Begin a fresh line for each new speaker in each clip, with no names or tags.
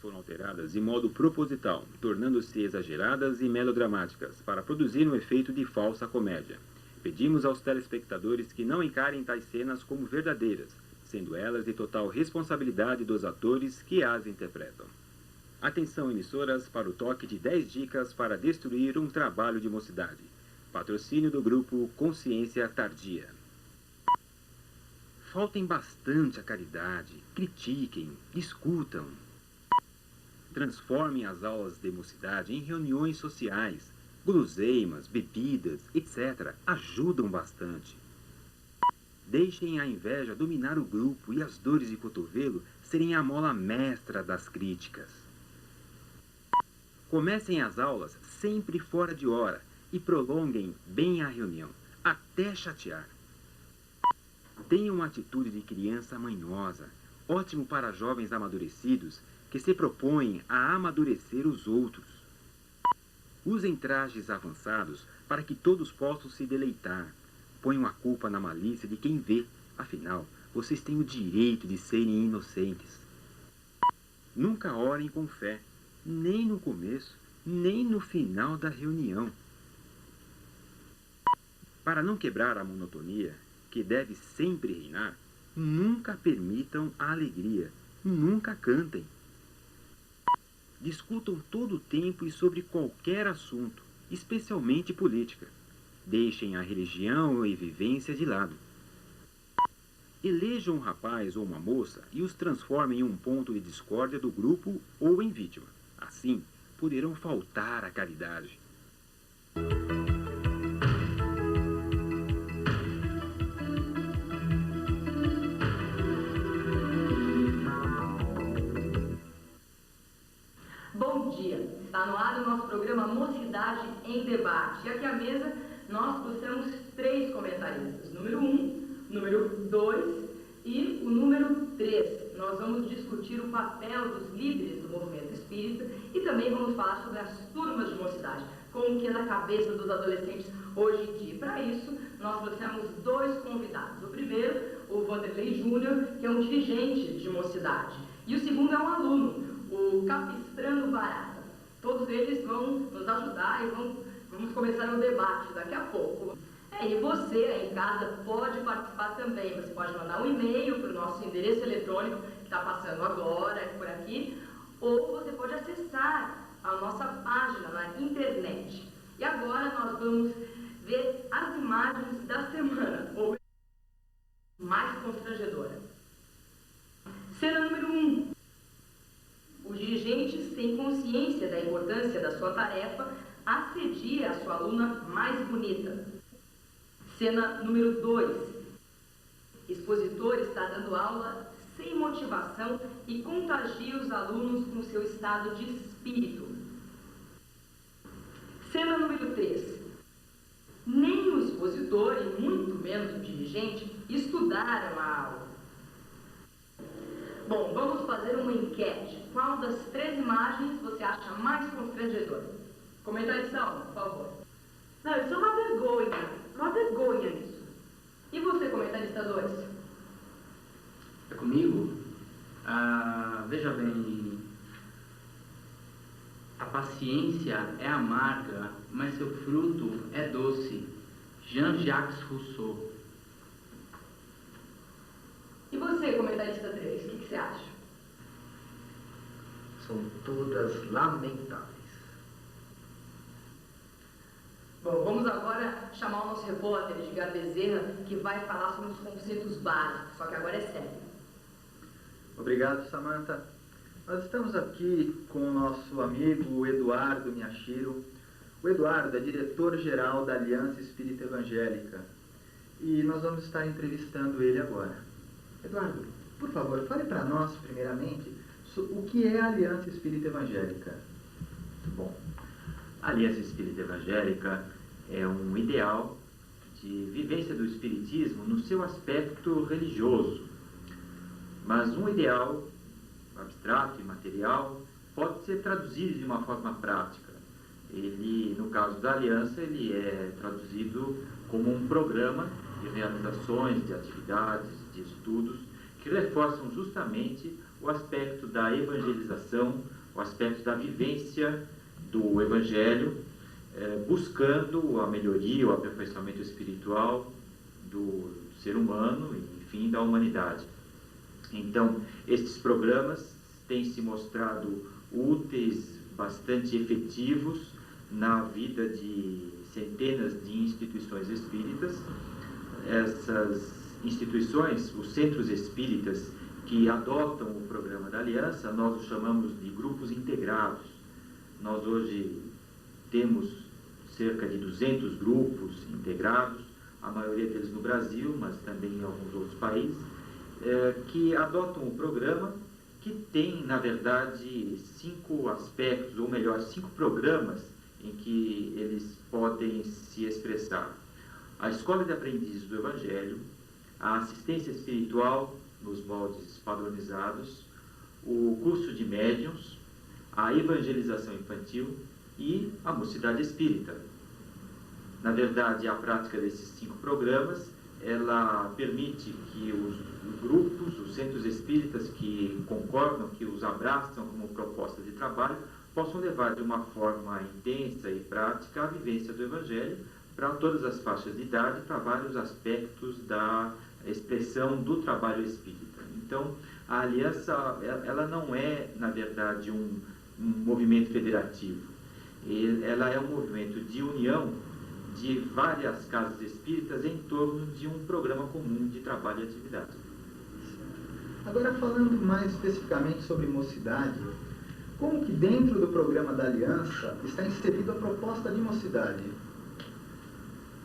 foram alteradas de modo proposital, tornando-se exageradas e melodramáticas, para produzir um efeito de falsa comédia. Pedimos aos telespectadores que não encarem tais cenas como verdadeiras, sendo elas de total responsabilidade dos atores que as interpretam. Atenção, emissoras, para o toque de 10 dicas para destruir um trabalho de mocidade. Patrocínio do grupo Consciência Tardia. Faltem bastante à caridade, critiquem, discutam. Transformem as aulas de mocidade em reuniões sociais. Guloseimas, bebidas, etc. ajudam bastante. Deixem a inveja dominar o grupo e as dores de cotovelo serem a mola mestra das críticas. Comecem as aulas sempre fora de hora e prolonguem bem a reunião, até chatear. Tenham uma atitude de criança manhosa, ótimo para jovens amadurecidos que se propõem a amadurecer os outros. Usem trajes avançados para que todos possam se deleitar. Ponham a culpa na malícia de quem vê, afinal, vocês têm o direito de serem inocentes. Nunca orem com fé, nem no começo, nem no final da reunião. Para não quebrar a monotonia, que deve sempre reinar, nunca permitam a alegria, nunca cantem. Discutam todo o tempo e sobre qualquer assunto, especialmente política. Deixem a religião e vivência de lado. Elejam um rapaz ou uma moça e os transformem em um ponto de discórdia do grupo ou em vítima. Assim, poderão faltar à caridade.
Bom dia! Está no ar o nosso programa Mocidade em Debate. E aqui à mesa nós trouxemos 3 comentaristas. Número 1, número 2 e o número 3. Nós vamos discutir o papel dos líderes do movimento espírita e também vamos falar sobre as turmas de mocidade, como que é na cabeça dos adolescentes hoje em dia. Para isso, nós trouxemos 2 convidados. O primeiro, o Vanderlei Júnior, que é um dirigente de mocidade. E o segundo é um aluno, o Capistrano Barata. Todos eles vão nos ajudar e vamos começar o debate daqui a pouco. E você aí em casa pode participar também. Você pode mandar um e-mail para o nosso endereço eletrônico, que está passando agora, por aqui, ou você pode acessar a nossa página na internet. E agora nós vamos ver as imagens da semana, ou mais constrangedora. Cena número 1. O dirigente, sem consciência da importância da sua tarefa, assedia a sua aluna mais bonita. Cena número 2. Expositor está dando aula sem motivação e contagia os alunos com seu estado de espírito. Cena número 3. Nem o expositor e muito menos o dirigente estudaram a aula. Bom, vamos fazer uma enquete. Qual das 3 imagens você acha mais constrangedora? Comentação, por favor.
Não, isso é uma vergonha isso.
E você, comentarista 2?
É comigo? Veja bem, a paciência é amarga, mas seu fruto é doce. Jean-Jacques Rousseau.
E você, comentarista 3, o que você acha?
São todas lamentáveis.
Bom, vamos agora chamar o nosso repórter Edgar Bezerra, que vai falar sobre os conceitos básicos, só que agora é sério.
Obrigado, Samantha. Nós estamos aqui com o nosso amigo Eduardo Miyashiro. O Eduardo é diretor-geral da Aliança Espírita Evangélica e nós vamos estar entrevistando ele agora. Eduardo, por favor, fale para nós, primeiramente, o que é a Aliança Espírita Evangélica.
Bom, a Aliança Espírita Evangélica é um ideal de vivência do Espiritismo no seu aspecto religioso, mas um ideal abstrato e material pode ser traduzido de uma forma prática. Ele, no caso da Aliança, ele é traduzido como um programa de realizações, de atividades, de estudos, que reforçam justamente o aspecto da evangelização, o aspecto da vivência do Evangelho, buscando a melhoria, o aperfeiçoamento espiritual do ser humano e, enfim, da humanidade. Então, estes programas têm se mostrado úteis, bastante efetivos na vida de centenas de instituições espíritas. Essas instituições, os centros espíritas que adotam o programa da Aliança, nós os chamamos de grupos integrados. Nós hoje temos cerca de 200 grupos integrados, a maioria deles no Brasil, mas também em alguns outros países, que adotam o programa, que tem, na verdade, 5 aspectos, ou melhor, 5 programas em que eles podem se expressar. A Escola de Aprendizes do Evangelho, a assistência espiritual nos moldes padronizados, o curso de médiuns, a evangelização infantil e a mocidade espírita. Na verdade, a prática desses 5 programas, ela permite que os grupos, os centros espíritas que concordam, que os abraçam como proposta de trabalho, possam levar de uma forma intensa e prática a vivência do Evangelho para todas as faixas de idade, para vários aspectos da expressão do trabalho espírita. Então, a Aliança, ela não é, na verdade, um movimento federativo. Ela é um movimento de união de várias casas espíritas em torno de um programa comum de trabalho e atividade.
Agora, falando mais especificamente sobre mocidade, como que dentro do programa da Aliança está inserida a proposta de mocidade?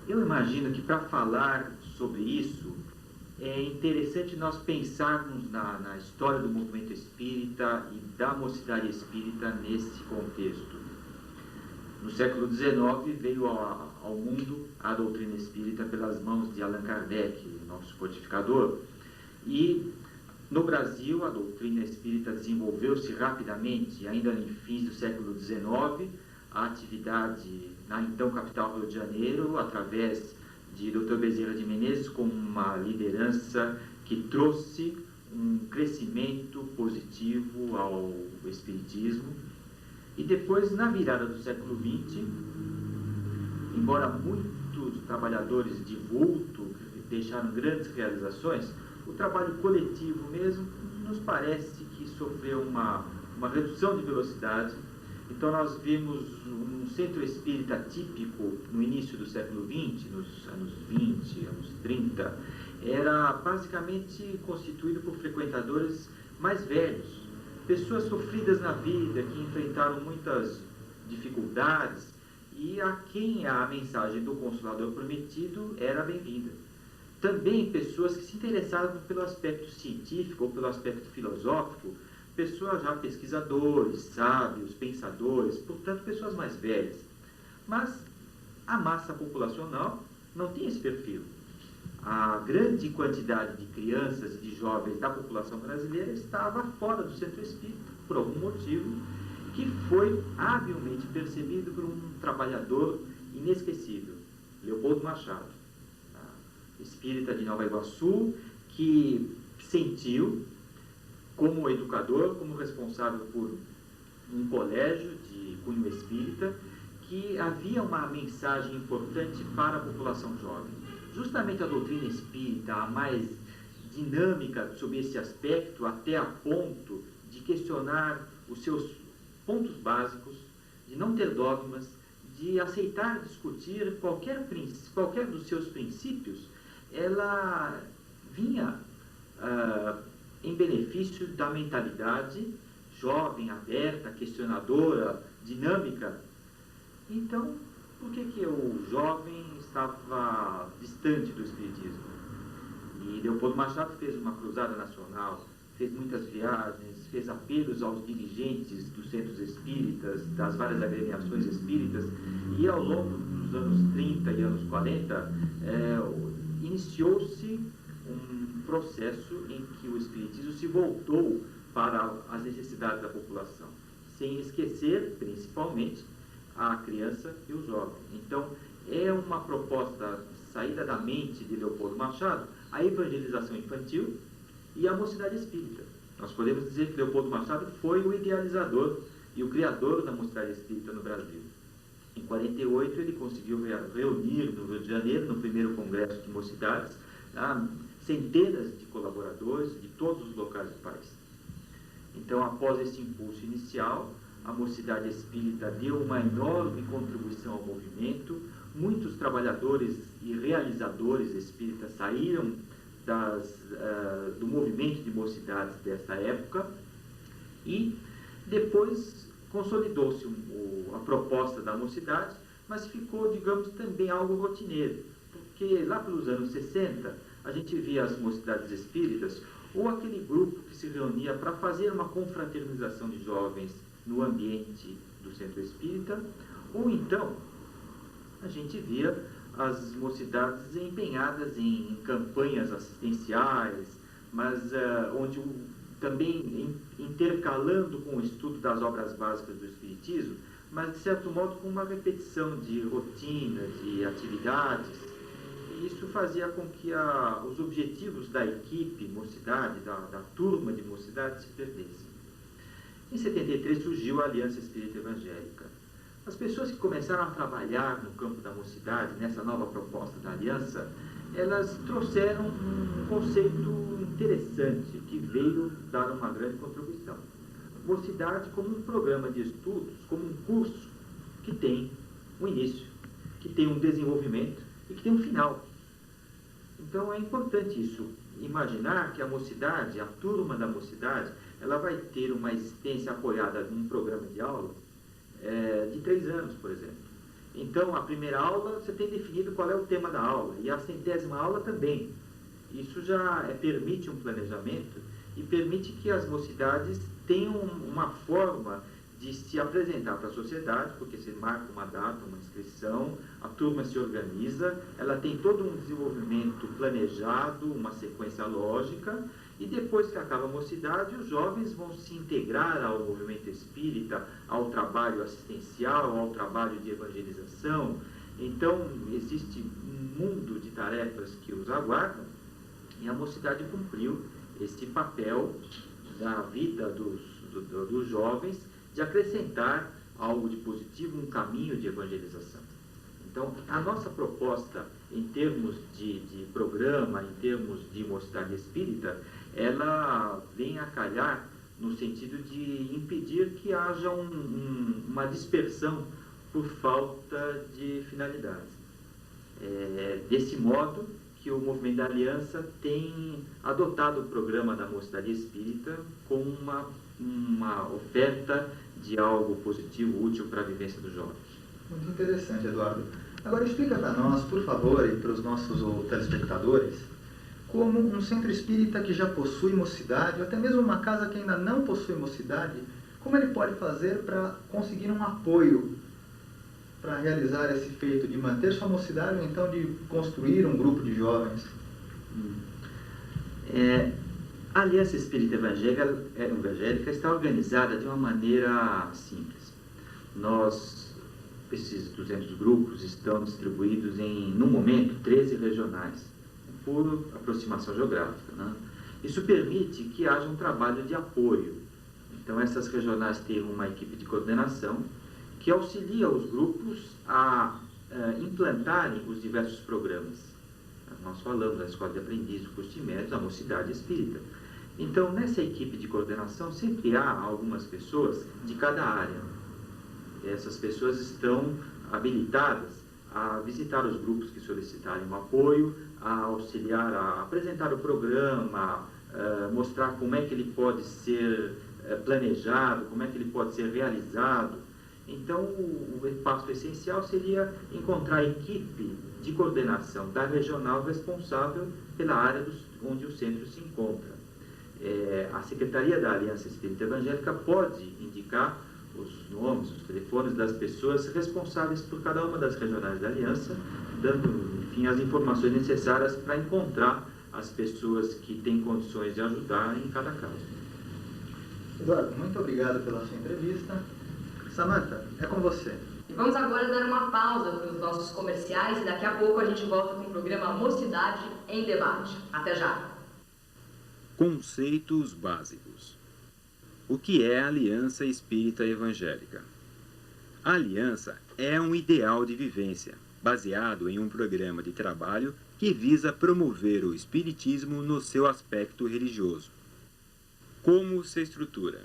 Eu imagino que para falar sobre isso, é interessante nós pensarmos na história do movimento espírita e da mocidade espírita nesse contexto. No século XIX veio ao mundo a doutrina espírita pelas mãos de Allan Kardec, nosso codificador, e no Brasil a doutrina espírita desenvolveu-se rapidamente, ainda em fins do século XIX, a atividade na então capital Rio de Janeiro, através de Dr. Bezerra de Menezes, como uma liderança que trouxe um crescimento positivo ao espiritismo. E depois, na virada do século XX, embora muitos trabalhadores de vulto deixaram grandes realizações, o trabalho coletivo mesmo nos parece que sofreu uma redução de velocidade. Então nós vimos um centro espírita típico no início do século XX, nos anos 20, anos 30, era basicamente constituído por frequentadores mais velhos, pessoas sofridas na vida, que enfrentaram muitas dificuldades e a quem a mensagem do Consolador Prometido era bem-vinda. Também pessoas que se interessavam pelo aspecto científico ou pelo aspecto filosófico, pessoas já pesquisadores, sábios, pensadores, portanto pessoas mais velhas. Mas a massa populacional não tinha esse perfil. A grande quantidade de crianças e de jovens da população brasileira estava fora do centro espírita, por algum motivo, que foi habilmente percebido por um trabalhador inesquecível, Leopoldo Machado, espírita de Nova Iguaçu, que sentiu, como educador, como responsável por um colégio de cunho espírita, que havia uma mensagem importante para a população jovem. Justamente a doutrina espírita, a mais dinâmica sobre esse aspecto, até a ponto de questionar os seus pontos básicos, de não ter dogmas, de aceitar discutir qualquer dos seus princípios, ela vinha em benefício da mentalidade jovem, aberta, questionadora, dinâmica. Então, por que o jovem estava distante do espiritismo? E Leopoldo Machado fez uma cruzada nacional, fez muitas viagens, fez apelos aos dirigentes dos centros espíritas, das várias agremiações espíritas, e ao longo dos anos 30 e anos 40, iniciou-se um processo em que o espiritismo se voltou para as necessidades da população, sem esquecer, principalmente, a criança e o jovem. Então, é uma proposta saída da mente de Leopoldo Machado, a evangelização infantil e a mocidade espírita. Nós podemos dizer que Leopoldo Machado foi o idealizador e o criador da Mocidade Espírita no Brasil. Em 48 ele conseguiu reunir no Rio de Janeiro, no primeiro Congresso de Mocidades, centenas de colaboradores de todos os locais do país. Então, após esse impulso inicial, a Mocidade Espírita deu uma enorme contribuição ao movimento. Muitos trabalhadores e realizadores espíritas saíram do movimento de mocidades dessa época, e depois consolidou-se a proposta da mocidade, mas ficou, digamos, também algo rotineiro, porque lá pelos anos 60 a gente via as mocidades espíritas ou aquele grupo que se reunia para fazer uma confraternização de jovens no ambiente do centro espírita, ou então a gente via as mocidades empenhadas em campanhas assistenciais, mas onde também intercalando com o estudo das obras básicas do Espiritismo, mas de certo modo com uma repetição de rotina, de atividades. E isso fazia com que os objetivos da equipe mocidade, da turma de mocidade, se perdessem. Em 73 surgiu a Aliança Espírita Evangélica. As pessoas que começaram a trabalhar no campo da mocidade, nessa nova proposta da Aliança, elas trouxeram um conceito interessante que veio dar uma grande contribuição. Mocidade como um programa de estudos, como um curso que tem um início, que tem um desenvolvimento e que tem um final. Então é importante isso, imaginar que a mocidade, a turma da mocidade, ela vai ter uma existência apoiada num programa de aula de 3 anos, por exemplo. Então, a primeira aula, você tem definido qual é o tema da aula, e a 100ª aula também. Isso já permite um planejamento e permite que as mocidades tenham uma forma de se apresentar para a sociedade, porque você marca uma data, uma inscrição, a turma se organiza, ela tem todo um desenvolvimento planejado, uma sequência lógica, e depois que acaba a mocidade, os jovens vão se integrar ao movimento espírita, ao trabalho assistencial, ao trabalho de evangelização. Então, existe um mundo de tarefas que os aguardam, e a mocidade cumpriu esse papel da vida dos jovens, de acrescentar algo de positivo, um caminho de evangelização. Então, a nossa proposta em termos de programa, em termos de mocidade espírita, ela vem a calhar no sentido de impedir que haja uma dispersão por falta de finalidades. Desse modo que o Movimento da Aliança tem adotado o programa da mocidade espírita como uma oferta de algo positivo, útil para a vivência dos jovens.
Muito interessante, Eduardo. Agora explica para nós, por favor, e para os nossos telespectadores, como um centro espírita que já possui mocidade, ou até mesmo uma casa que ainda não possui mocidade, como ele pode fazer para conseguir um apoio para realizar esse feito de manter sua mocidade, ou então de construir um grupo de jovens?
A Aliança Espírita Evangélica está organizada de uma maneira simples. Esses 200 grupos estão distribuídos no momento, 13 regionais, por aproximação geográfica, né? Isso permite que haja um trabalho de apoio. Então, essas regionais têm uma equipe de coordenação que auxilia os grupos a implantarem os diversos programas. Nós falamos da Escola de Aprendiz, do curso de médios, a Mocidade Espírita. Então, nessa equipe de coordenação, sempre há algumas pessoas de cada área. Essas pessoas estão habilitadas a visitar os grupos que solicitarem um apoio, a auxiliar, a apresentar o programa, mostrar como é que ele pode ser planejado, como é que ele pode ser realizado. Então, o passo essencial seria encontrar a equipe de coordenação da regional responsável pela área onde o centro se encontra. A Secretaria da Aliança Espírita Evangélica pode indicar os nomes, os telefones das pessoas responsáveis por cada uma das regionais da Aliança, dando, enfim, as informações necessárias para encontrar as pessoas que têm condições de ajudar em cada caso.
Eduardo, muito obrigado pela sua entrevista. Samantha, é com você.
E vamos agora dar uma pausa para os nossos comerciais e daqui a pouco a gente volta com o programa Mocidade em Debate. Até já!
Conceitos básicos. O que é a Aliança Espírita Evangélica? A aliança é um ideal de vivência, baseado em um programa de trabalho que visa promover o espiritismo no seu aspecto religioso. Como se estrutura?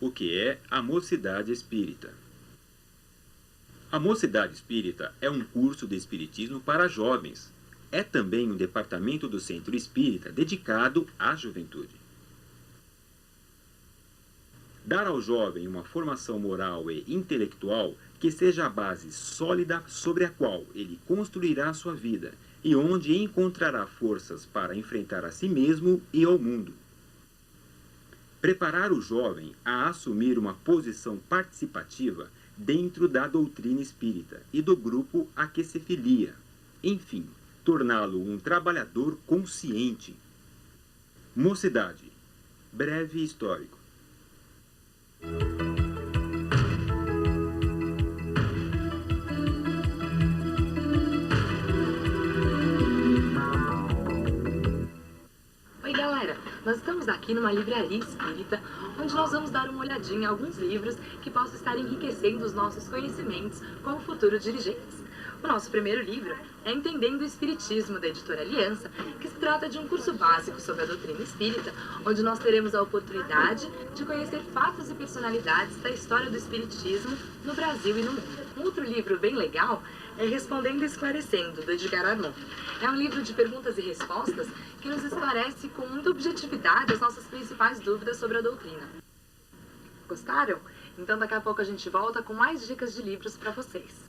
O que é a Mocidade Espírita? A Mocidade Espírita é um curso de espiritismo para jovens. É também um departamento do Centro Espírita dedicado à juventude. Dar ao jovem uma formação moral e intelectual que seja a base sólida sobre a qual ele construirá sua vida e onde encontrará forças para enfrentar a si mesmo e ao mundo. Preparar o jovem a assumir uma posição participativa dentro da doutrina espírita e do grupo a que se filia. Enfim, torná-lo um trabalhador consciente. Mocidade. Breve histórico.
Oi galera, nós estamos aqui numa livraria espírita, onde nós vamos dar uma olhadinha em alguns livros que possam estar enriquecendo os nossos conhecimentos como futuros dirigentes. O nosso primeiro livro é Entendendo o Espiritismo, da editora Aliança, que se trata de um curso básico sobre a doutrina espírita, onde nós teremos a oportunidade de conhecer fatos e personalidades da história do espiritismo no Brasil e no mundo. Um outro livro bem legal é Respondendo e Esclarecendo, do Edgar Armand. É um livro de perguntas e respostas que nos esclarece com muita objetividade as nossas principais dúvidas sobre a doutrina. Gostaram? Então daqui a pouco a gente volta com mais dicas de livros para vocês.